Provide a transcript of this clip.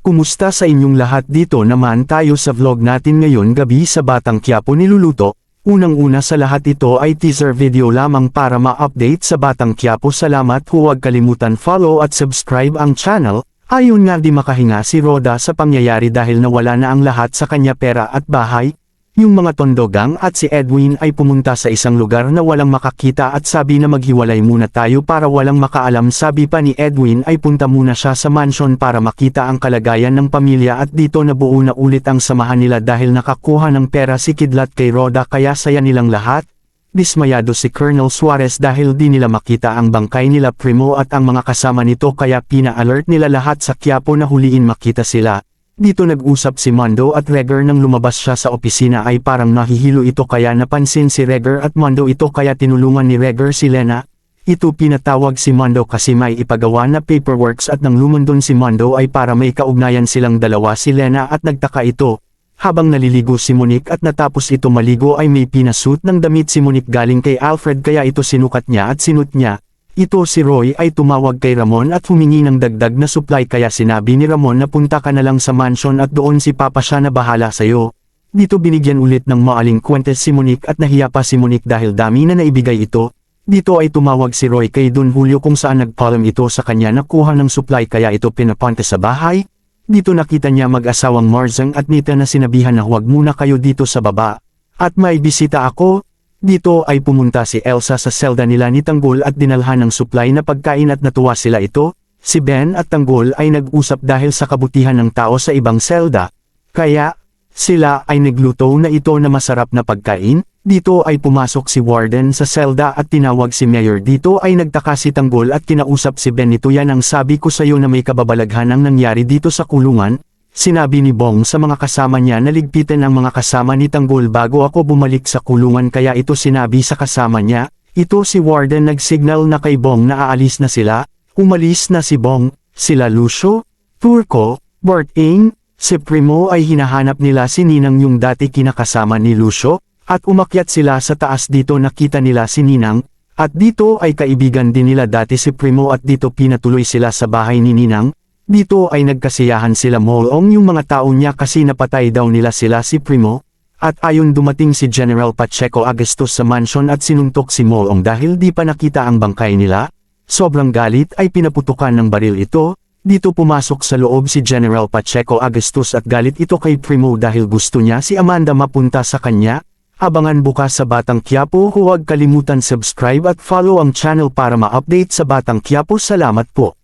Kumusta sa inyong lahat? Dito naman tayo sa vlog natin ngayon gabi sa Batang Quiapo niluluto. Unang-una sa lahat ito ay teaser video lamang para ma-update sa Batang Quiapo. Salamat, huwag kalimutan follow at subscribe ang channel. Ayon nga di makahinga si Roda sa pangyayari dahil nawala na ang lahat sa kanya pera at bahay. Yung mga tondogang at si Edwin ay pumunta sa isang lugar na walang makakita at sabi na maghiwalay muna tayo para walang makaalam. Sabi pa ni Edwin ay punta muna siya sa mansion para makita ang kalagayan ng pamilya at dito nabuo na ulit ang samahan nila dahil nakakuha ng pera si Kidlat kay Roda kaya saya nilang lahat. Dismayado si Colonel Suarez dahil di nila makita ang bangkay nila Primo at ang mga kasama nito kaya pina-alert nila lahat sa Quiapo na huliin makita sila. Dito nag-usap si Mondo at Regger nang lumabas siya sa opisina ay parang nahihilo ito kaya napansin si Regger at Mondo ito kaya tinulungan ni Regger si Lena. Ito pinatawag si Mondo kasi may ipagawa na paperworks at nang lumundon si Mondo ay para may kaugnayan silang dalawa si Lena at nagtaka ito. Habang naliligo si Monique at natapos ito maligo ay may pinasuot ng damit si Monique galing kay Alfred kaya ito sinukat niya at sinut niya. Ito si Roy ay tumawag kay Ramon at humingi ng dagdag na supply kaya sinabi ni Ramon na punta ka na lang sa mansion at doon si Papa siya na bahala sayo. Dito binigyan ulit ng maaling kwentes si Monique at nahiya pa si Monique dahil dami na naibigay ito. Dito ay tumawag si Roy kay Don Julio kung saan nagpaalam ito sa kanya na kuha ng supply kaya ito pinapunta sa bahay. Dito nakita niya mag-asawang Marzang at Nita na sinabihan na huwag muna kayo dito sa baba. At may bisita ako. Dito ay pumunta si Elsa sa selda nila ni Tanggol at dinalhan ng supply na pagkain at natuwa sila ito. Si Ben at Tanggol ay nag-usap dahil sa kabutihan ng tao sa ibang selda. Kaya, sila ay nagluto na ito na masarap na pagkain. Dito ay pumasok si Warden sa selda at tinawag si Mayor. Dito ay nagtaka si Tanggol at kinausap si Ben. Ito yan ang sabi ko sa iyo na may kababalaghan ang nangyari dito sa kulungan. Sinabi ni Bong sa mga kasama niya na ligpitin ang mga kasama ni Tanggol bago ako bumalik sa kulungan kaya ito sinabi sa kasama niya. Ito si Warden nagsignal na kay Bong na aalis na sila. Umalis na si Bong, sila Lucio, Turco, Bart Ing, si Primo ay hinahanap nila si Ninang yung dati kinakasama ni Lucio. At umakyat sila sa taas dito nakita nila si Ninang. At dito ay kaibigan din nila dati si Primo at dito pinatuloy sila sa bahay ni Ninang. Dito ay nagkasiyahan sila Molong yung mga tao niya kasi napatay daw nila sila si Primo. At ayon dumating si General Pacheco Agustos sa mansion at sinuntok si Molong dahil di pa nakita ang bangkay nila. Sobrang galit ay pinaputukan ng baril ito. Dito pumasok sa loob si General Pacheco Agustos at galit ito kay Primo dahil gusto niya si Amanda mapunta sa kanya. Abangan bukas sa Batang Quiapo, huwag kalimutan subscribe at follow ang channel para ma-update sa Batang Quiapo. Salamat po.